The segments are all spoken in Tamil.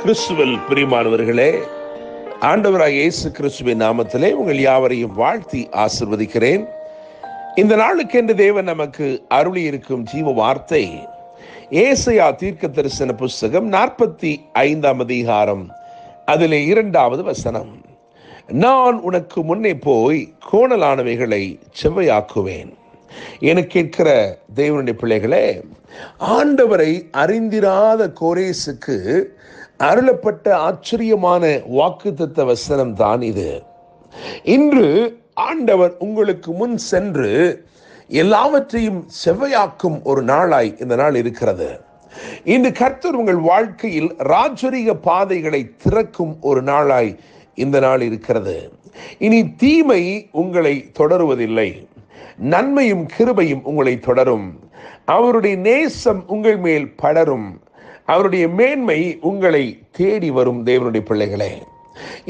கிறிஸ்துவில் பிரியமானவர்களே, ஆண்டவராகிய இயேசு கிறிஸ்துவின் நாமத்திலே உங்கள் யாவரையும் வாழ்த்தி ஆசிர்வதிக்கிறேன். இந்த நாளுக்கென்று தேவன் நமக்கு அருளி இருக்கும் ஜீவ வார்த்தை ஏசாயா தீர்க்க தரிசன புஸ்தகம் 45 அதிகாரம், அதிலே 2வது வசனம். நான் உனக்கு முன்னே போய் கோணலானவைகளை செவ்வையாக்குவேன். என கேட்கிற தேவனுடைய பிள்ளைகளே, ஆண்டவரை அறிந்திராத கோரேசுக்கு அருளப்பட்ட ஆச்சரியமான வாக்குத்தத்த வசனம் தான் இது. இன்று ஆண்டவர் உங்களுக்கு முன் சென்று எல்லாவற்றையும் செவ்வையாக்கும் ஒரு நாளாய் இந்த நாள் இருக்கிறது. இன்று கர்த்தர் உங்கள் வாழ்க்கையில் ராஜரீக பாதைகளை திறக்கும் ஒரு நாளாய் இந்த நாள் இருக்கிறது. இனி தீமை உங்களை தொடருவதில்லை, நன்மையும் கிருபையும் உங்களை தொடரும். அவருடைய நேசம் உங்கள் மேல் படரும், அவருடைய மேன்மை உங்களை தேடி வரும். தேவனுடைய பிள்ளைகளே,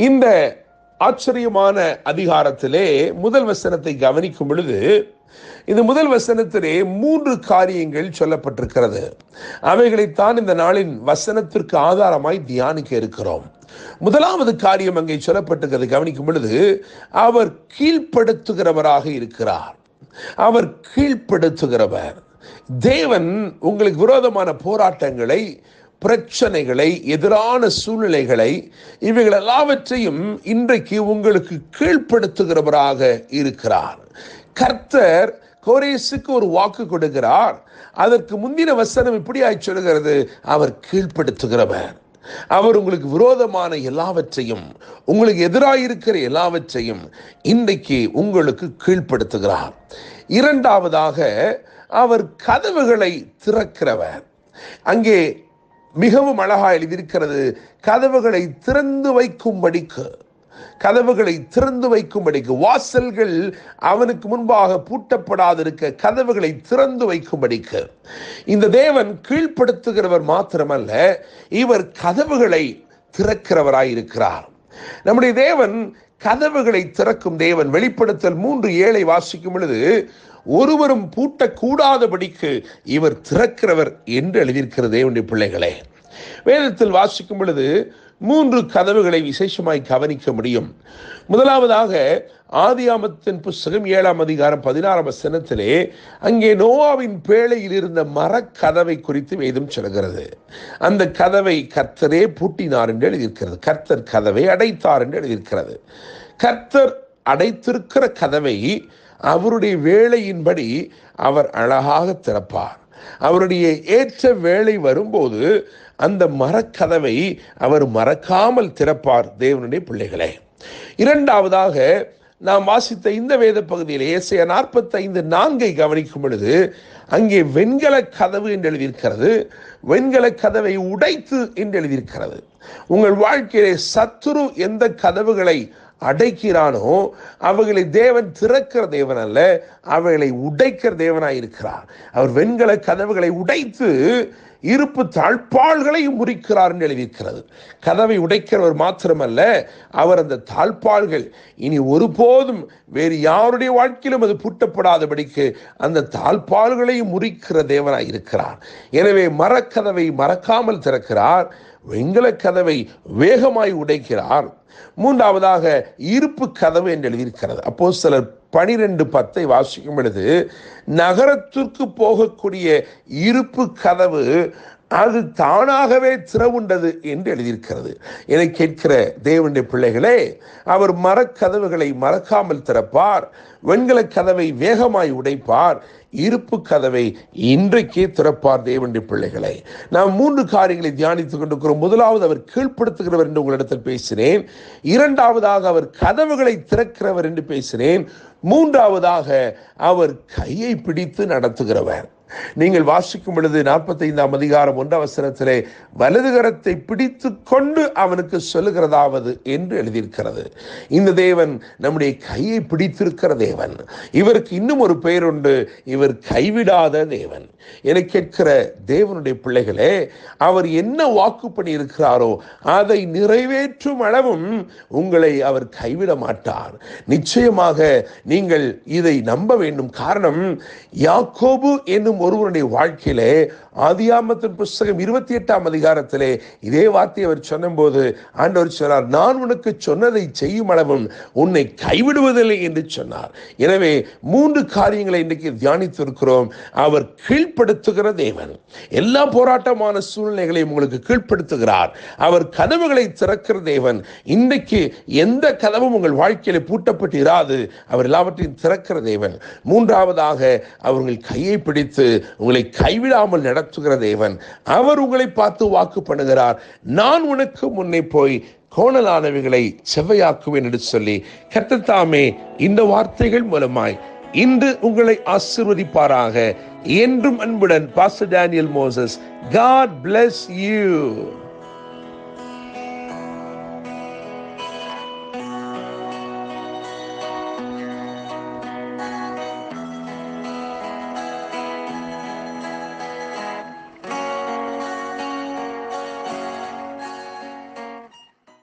இந்த ஆச்சரியமான அதிகாரத்திலே முதல் வசனத்தை கவனிக்கும் பொழுது, இந்த முதல் வசனத்திலே 3 காரியங்கள் சொல்லப்பட்டிருக்கிறது. அவைகளைத்தான் இந்த நாளின் வசனத்திற்கு ஆதாரமாய் தியானிக்க இருக்கிறோம். முதலாவது காரியம் அங்கே சொல்லப்பட்டிருக்கிறது. கவனிக்கும் பொழுது, அவர் கீழ்ப்படுத்துகிறவராக இருக்கிறார். அவர் கீழ்ப்படுத்துகிறவர். தேவன் உங்களுக்கு விரோதமான போராட்டங்களை, பிரச்சனைகளை, எதிரான சூழ்நிலைகளை, இவைகள் எல்லாவற்றையும் இன்றைக்கு உங்களுக்கு கீழ்ப்படுத்துகிறவராக இருக்கிறார். கர்த்தர் கோரேசுக்கு ஒரு வாக்கு கொடுக்கிறார். அதற்கு முந்தின வசனம் இப்படியாய் சொல்கிறது, அவர் கீழ்ப்படுத்துகிறவர். அவர் உங்களுக்கு விரோதமான எல்லாவற்றையும், உங்களுக்கு எதிராக இருக்கிற எல்லாவற்றையும் இன்றைக்கு உங்களுக்கு கீழ்ப்படுத்துகிறார். இரண்டாவதாக, அவர் கதவுகளை திறக்கிறவர். அங்கே மிகவும் அழகாக எழுதியிருக்கிறது, கதவுகளை திறந்து வைக்கும்படிக்கு. கதவுகளை திறந்து வைக்கும்படிக்கு, வாசல்கள் அவனுக்கு முன்பாக பூட்டப்படாதிருக்க கதவுகளை திறந்து வைக்கும்படிக்கு. இந்த தேவன் கீழ்ப்படுத்துகிறவர் மாத்திரமல்ல, இவர் கதவுகளை திறக்கிறவராயிருக்கிறார். நம்முடைய தேவன் கதவுகளை திறக்கும் தேவன். வெளிப்படுத்தல் 3:7 வாசிக்கும் பொழுது, ஒருவரும் பூட்டக்கூடாதபடிக்கு இவர் திறக்கிறவர் என்று எழுதியிருக்கிறது. தேவனுடைய பிள்ளைகளே, வேதத்தில் வாசிக்கும் பொழுது 3 கதவுகளை விசேஷமாய் கவனிக்க முடியும். முதலாவதாக, ஆதியாமத்தின் புஸ்தகம் 7 அதிகாரம் 16 வசனத்திலே அங்கே நோவாவின் பேழையில் இருந்த மரக்கதவை குறித்து வேதம் சொல்கிறது. அந்த கதவை கர்த்தரே பூட்டினார் என்று எழுதியிருக்கிறது. கர்த்தர் கதவை அடைத்தார் என்று எழுதியிருக்கிறது. கர்த்தர் அடைத்திருக்கிற கதவை அவருடைய வேளையின்படி அவர் அழகாக திறப்பார். அவருடைய ஏற்ற வேளை வரும்போது அந்த மரக்கதவை அவர் மறக்காமல் திறப்பார். தேவனுடைய பிள்ளைகளே, இரண்டாவதாக நாம் வாசித்த இந்த வேத பகுதியில் ஏசாயா 45:4 கவனிக்கும் பொழுது, அங்கே வெண்கல கதவு என்று எழுதியிருக்கிறது. வெண்கல கதவை உடைத்து என்று எழுதியிருக்கிறது. உங்கள் வாழ்க்கையிலே சத்துரு எந்த கதவுகளை அடைக்கிறானோ அவைகளை தேவன் திறக்கிற தேவன் அல்ல, அவைகளை உடைக்கிற தேவனாய் இருக்கிறார். அவர் வெண்கல கதவுகளை உடைத்து இருப்பு தாழ்பாள்களையும் முறிக்கிறார் என்று எழுதியிருக்கிறது. கதவை உடைக்கிறவர் மாத்திரமல்ல, அவர் அந்த தாழ்பாள்கள் இனி ஒருபோதும் வேறு யாருடைய வாழ்க்கையிலும் அது பூட்டப்படாதபடிக்கு அந்த தாழ்பாள்களையும் முறிக்கிற தேவனாய் இருக்கிறார். எனவே மரக்கதவை மறக்காமல் திறக்கிறார், வெண்கல கதவை வேகமாய் உடைக்கிறார். மூன்றாவதாக, இருப்பு கதவு என்று எழுதியிருக்கிறது. அப்போஸ்தலர் 12:10 வாசிக்கும் பொழுது, நகரத்திற்கு போகக்கூடிய இருப்பு கதவு அது தானாகவே திறவுண்டது என்று எழுதியிருக்கிறது. என கேட்கிற தேவனுடைய பிள்ளைகளே, அவர் மரக்கதவுகளை மறக்காமல் திறப்பார், வெண்கல கதவை வேகமாய் உடைப்பார், இருப்பு கதவை இன்றைக்கே திறப்பார். தேவனுடைய பிள்ளைகளை, நாம் 3 காரியங்களை தியானித்துக் கொண்டிருக்கிறோம். முதலாவது, அவர் கீழ்ப்படுத்துகிறவர் என்று உங்களிடத்தில் பேசினேன். இரண்டாவதாக, அவர் கதவுகளை திறக்கிறவர் என்று பேசினேன். மூன்றாவதாக, அவர் கையை பிடித்து நடத்துகிறவர். நீங்கள் வாசிக்கும் பொழுது 45 அதிகாரம் 1 வசனத்திலே வலது கரத்தை பிடித்து கொண்டு அவனுக்கு சொல்லுகிறதாவது என்று எழுதியிருக்கிறது. இந்த தேவன் நம்முடைய கையை பிடித்திருக்கிற தேவன். இவருக்கு இன்னும் ஒரு பெயர் உண்டு, இவர் கைவிடாத தேவன். என கேட்கிற தேவனுடைய பிள்ளைகளே, அவர் என்ன வாக்கு பண்ணி இருக்கிறாரோ அதை நிறைவேற்றும் அளவும் உங்களை அவர் கைவிட மாட்டார். நிச்சயமாக நீங்கள் இதை நம்ப வேண்டும். காரணம், யாக்கோபு என்னும் ஒருவருடைய வாழ்க்கையிலே ஆதியாகமத்தின் புஸ்தகம் 28ஆம் அதிகாரத்திலே இதே வார்த்தையை அவர் சொன்னபோது ஆண்டவர் சொன்னார், நான் உனக்கு சொன்னதை செய்யும் அளவும் உன்னை கைவிடுவதில்லை என்று சொன்னார். எனவே 3 காரியங்களை இன்றைக்கு தியானித்திருக்கிறோம். அவர் கீழ்ப்படுத்துகிற தேவன். எல்லா போராட்டமான சூழ்நிலைகளையும் உங்களுக்கு கீழ்ப்படுத்துகிறார். அவர் கதவுகளை திறக்கிற தேவன். இன்றைக்கு எந்த கதவும் உங்கள் வாழ்க்கையில பூட்டப்பட்டு இராது. அவர் எல்லாவற்றையும் திறக்கிற தேவன். 3ஆவதாக அவர்கள் கையை பிடித்து உங்களை கைவிடாமல் நடத்துகிற தேவன். அவர் உங்களை பார்த்து வாக்கு பண்ணுகிறார், நான் உனக்கு முன்னே போய் கோணலானவைகளை செவ்வையாக்குவேன் என்று சொல்லி கர்த்தர் தாமே இந்த வார்த்தைகள் மூலமாய் இன்று உங்களை ஆசீர்வதிப்பாராக. என்றும் அன்புடன் pastor Daniel Moses. God bless you.